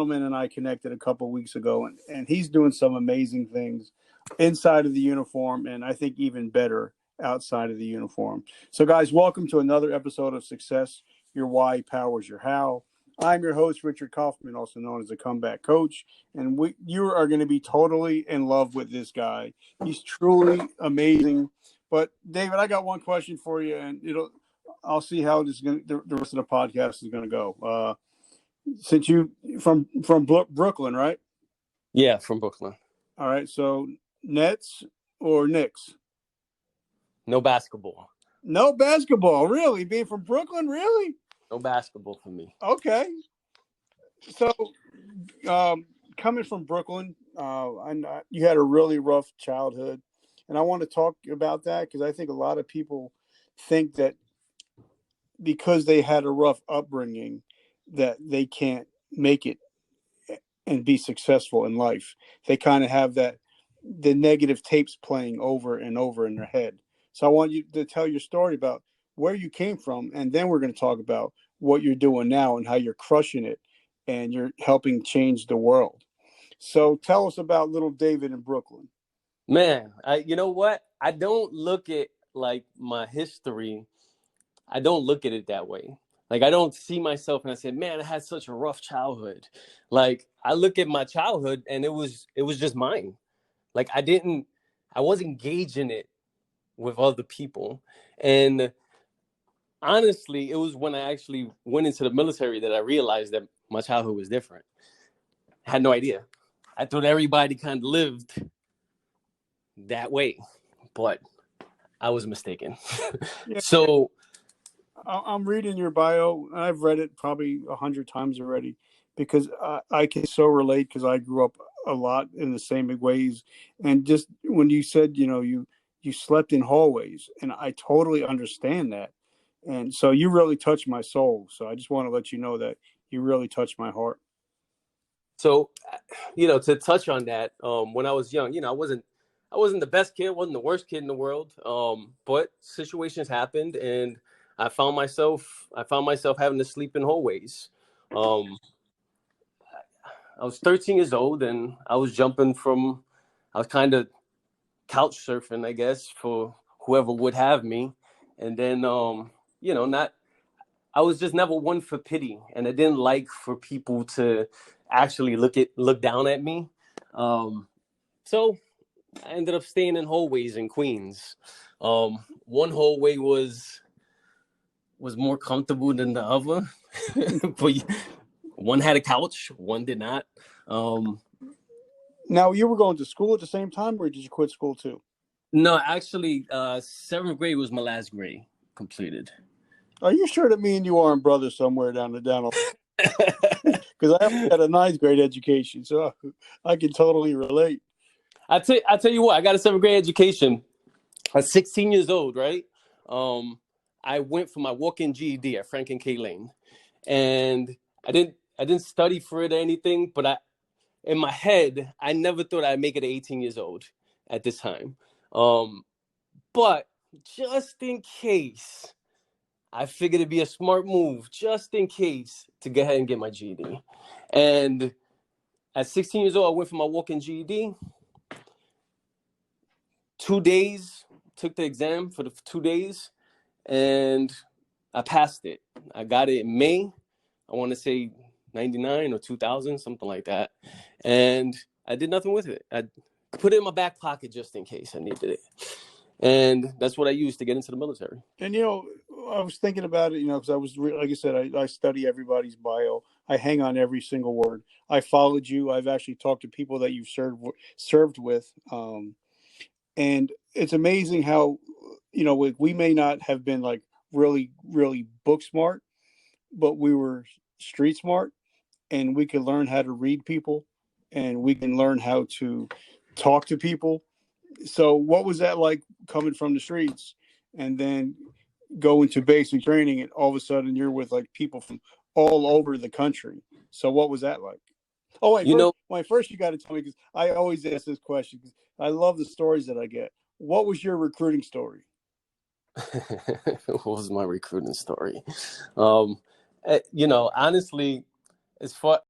gentleman and I connected a couple of weeks ago, and he's doing some amazing things inside of the uniform, and I think even better outside of the uniform. So, guys, welcome to another episode of Success. Your Why Powers Your How. I'm your host, Richard Kaufman, also known as the Comeback Coach, and you are going to be totally in love with this guy. He's truly amazing. But David, I got one question for you, and I'll see how the rest of the podcast is going to go. Since you from Brooklyn, right? Yeah, from Brooklyn. All right. So Nets or Knicks? No basketball. No basketball, really? Being from Brooklyn, really? No basketball for me. Okay. So, coming from Brooklyn, you had a really rough childhood, and I want to talk about that because I think a lot of people think that because they had a rough upbringing, that they can't make it and be successful in life. They kind of have the negative tapes playing over and over in their head. So I want you to tell your story about where you came from, and then we're going to talk about what you're doing now and how you're crushing it and you're helping change the world. So tell us about little David in Brooklyn. Man, you know what? I don't look at like my history. I don't look at it that way. Like, I don't see myself and I say, man, I had such a rough childhood. Like, I look at my childhood and it was just mine. Like, I wasn't gauging it with other people. And honestly, it was when I actually went into the military that I realized that my childhood was different. I had no idea. I thought everybody kind of lived that way, but I was mistaken. Yeah. So I'm reading your bio. I've read it probably 100 times already because I can so relate because I grew up a lot in the same ways. And just when you said, you slept in hallways, and I totally understand that. And so you really touched my soul. So I just want to let you know that you really touched my heart. So, to touch on that, when I was young, I wasn't the best kid, wasn't the worst kid in the world. But situations happened, and I found myself having to sleep in hallways. I was 13 years old, and I was kind of couch surfing, I guess, for whoever would have me. And then, I was just never one for pity, and I didn't like for people to actually look down at me. So I ended up staying in hallways in Queens. One hallway was more comfortable than the other, but one had a couch, one did not. Now, you were going to school at the same time, or did you quit school too? No, actually, 7th grade was my last grade completed. Are you sure that me and you aren't brothers somewhere down? Because I haven't had a 9th grade education, so I can totally relate. I tell you what, I got a 7th grade education. I was 16 years old, right? I went for my walk-in GED at Frank and K Lane, and I didn't study for it or anything, but in my head, I never thought I'd make it at 18 years old at this time. But just in case, I figured it'd be a smart move, just in case, to go ahead and get my GED. And at 16 years old, I went for my walk-in GED. 2 days, took the exam for the 2 days, and I passed it. I got it in May, I want to say 99 or 2000, something like that. And I did nothing with it. I put it in my back pocket just in case I needed it. And that's what I used to get into the military. And, I was thinking about it, because like I said, I study everybody's bio. I hang on every single word. I followed you. I've actually talked to people that you've served with. And it's amazing how, we may not have been like really, really book smart, but we were street smart, and we could learn how to read people, and we can learn how to talk to people. So what was that like coming from the streets and then go into basic training, and all of a sudden you're with like people from all over the country? So what was that like? Oh, wait, first you got to tell me, because I always ask this question because I love the stories that I get. What was your recruiting story? What was my recruiting story? Honestly, as far